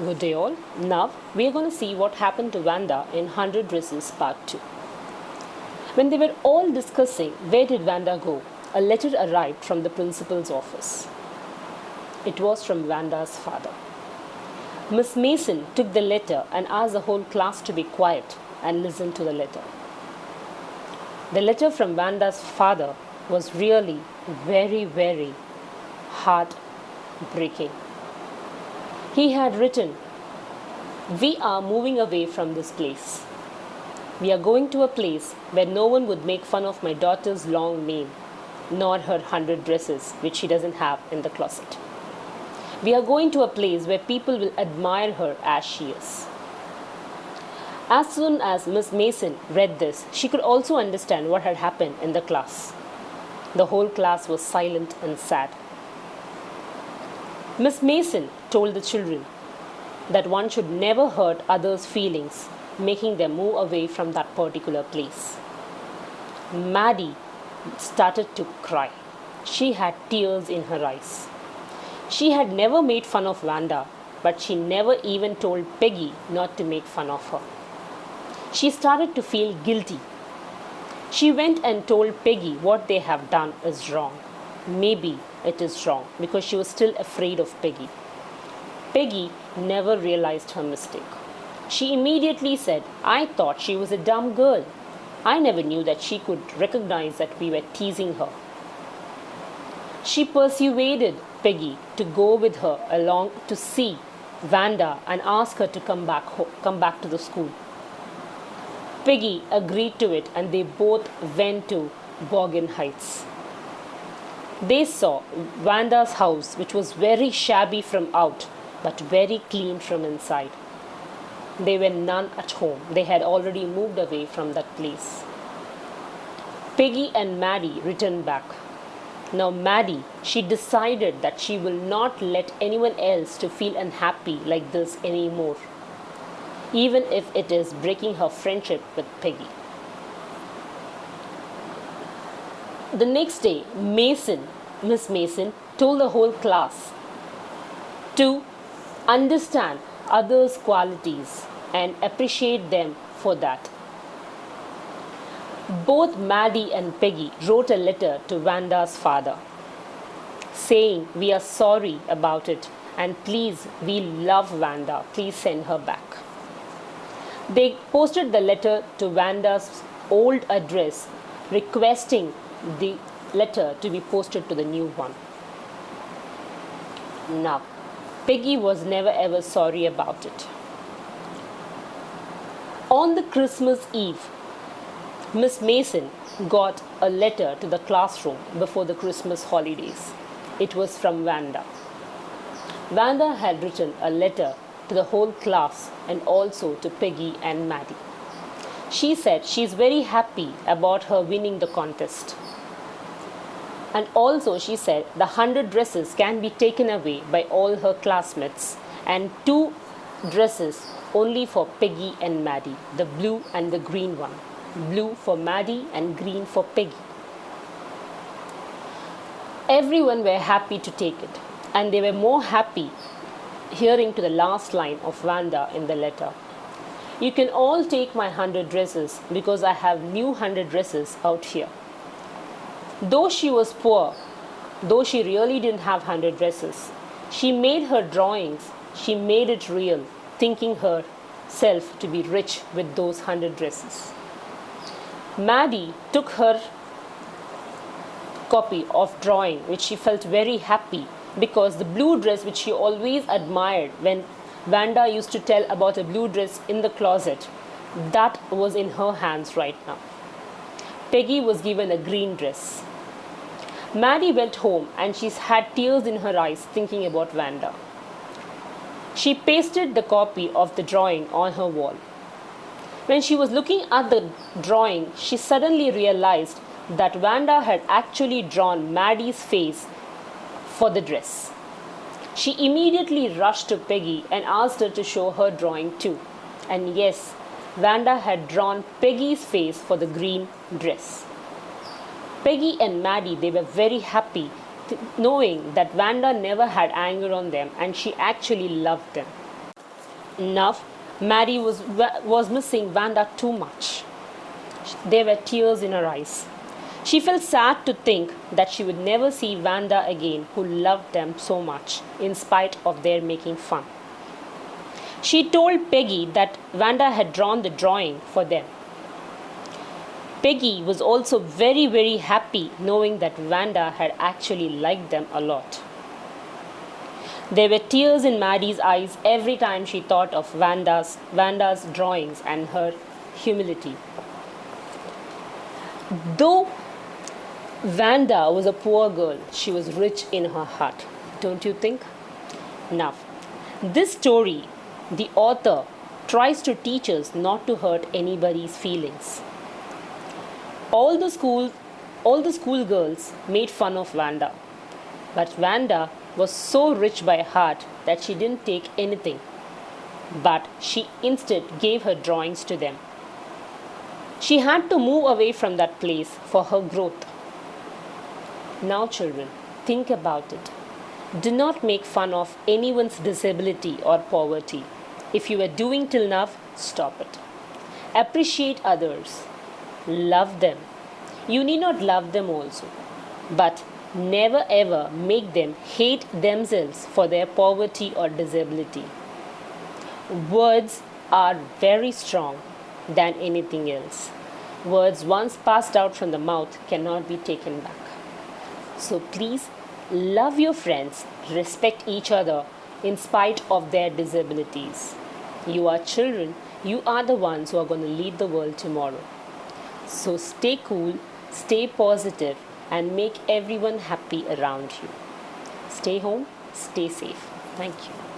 Good day all. Now we are going to see what happened to Vanda in 100 Dresses Part 2. When they were all discussing where did Vanda go, a letter arrived from the principal's office. It was from Vanda's father. Miss Mason took the letter and asked the whole class to be quiet and listen to the letter. The letter from Vanda's father was really very heartbreaking. He had written, "We are moving away from this place. We are going to a place where no one would make fun of my daughter's long name, nor her 100 dresses, which she doesn't have in the closet. We are going to a place where people will admire her as she is." As soon as Miss Mason read this, she could also understand what had happened in the class. The whole class was silent and sad. Miss Mason told the children that one should never hurt others' feelings, making them move away from that particular place. Maddie started to cry. She had tears in her eyes. She had never made fun of Vanda, but she never even told Peggy not to make fun of her. She started to feel guilty. She went and told Peggy what they have done is wrong. Maybe it is wrong because she was still afraid of Peggy. Peggy never realized her mistake. She immediately said, "I thought she was a dumb girl. I never knew that she could recognize that we were teasing her." She persuaded Peggy to go with her along to see Vanda and ask her to come back to the school. Peggy agreed to it and they both went to Bogan Heights. They saw Vanda's house, which was very shabby from out, but very clean from inside. There were none at home. They had already moved away from that place. Peggy and Maddie returned back. Now Maddie, she decided that she will not let anyone else to feel unhappy like this anymore, even if it is breaking her friendship with Peggy. The next day, Miss Mason told the whole class to understand others' qualities and appreciate them for that. Both Maddie and Peggy wrote a letter to Vanda's father saying, "We are sorry about it and please, we love Vanda. Please send her back." They posted the letter to Vanda's old address, requesting the letter to be posted to the new one. Now, Peggy was never ever sorry about it. On the Christmas Eve, Miss Mason got a letter to the classroom before the Christmas holidays. It was from Vanda. Vanda had written a letter to the whole class and also to Peggy and Maddie. She said she is very happy about her winning the contest. And also she said the 100 dresses can be taken away by all her classmates and 2 dresses only for Peggy and Maddie, the blue and the green one. Blue for Maddie and green for Peggy. Everyone were happy to take it, and they were more happy hearing to the last line of Vanda in the letter. "You can all take my 100 dresses because I have new 100 dresses out here." Though she was poor, though she really didn't have 100 dresses, she made her drawings, she made it real, thinking herself to be rich with those 100 dresses. Maddie took her copy of drawing, which she felt very happy because the blue dress which she always admired when Vanda used to tell about a blue dress in the closet, that was in her hands right now. Peggy was given a green dress. Maddie went home and she had tears in her eyes thinking about Vanda. She pasted the copy of the drawing on her wall. When she was looking at the drawing, she suddenly realized that Vanda had actually drawn Maddie's face for the dress. She immediately rushed to Peggy and asked her to show her drawing too. And yes, Vanda had drawn Peggy's face for the green dress. Peggy and Maddie, they were very happy knowing that Vanda never had anger on them and she actually loved them. Now, Maddie was missing Wanda too much. There were tears in her eyes. She felt sad to think that she would never see Wanda again, who loved them so much, in spite of their making fun. She told Peggy that Wanda had drawn the drawing for them. Peggy was also very, very happy knowing that Wanda had actually liked them a lot. There were tears in Maddie's eyes every time she thought of Wanda's drawings and her humility. Though Wanda was a poor girl, she was rich in her heart, don't you think? Now, this story, the author tries to teach us not to hurt anybody's feelings. All the schoolgirls made fun of Wanda, but Wanda was so rich by heart that she didn't take anything, but she instead gave her drawings to them. She had to move away from that place for her growth. Now, children, think about it. Do not make fun of anyone's disability or poverty. If you are doing till now, stop it. Appreciate others. Love them. You need not love them also, but never ever make them hate themselves for their poverty or disability. Words are very strong than anything else. Words once passed out from the mouth cannot be taken back. So please love your friends, respect each other in spite of their disabilities. You are children, you are the ones who are going to lead the world tomorrow. So stay cool, stay positive, and make everyone happy around you. Stay home, stay safe. Thank you.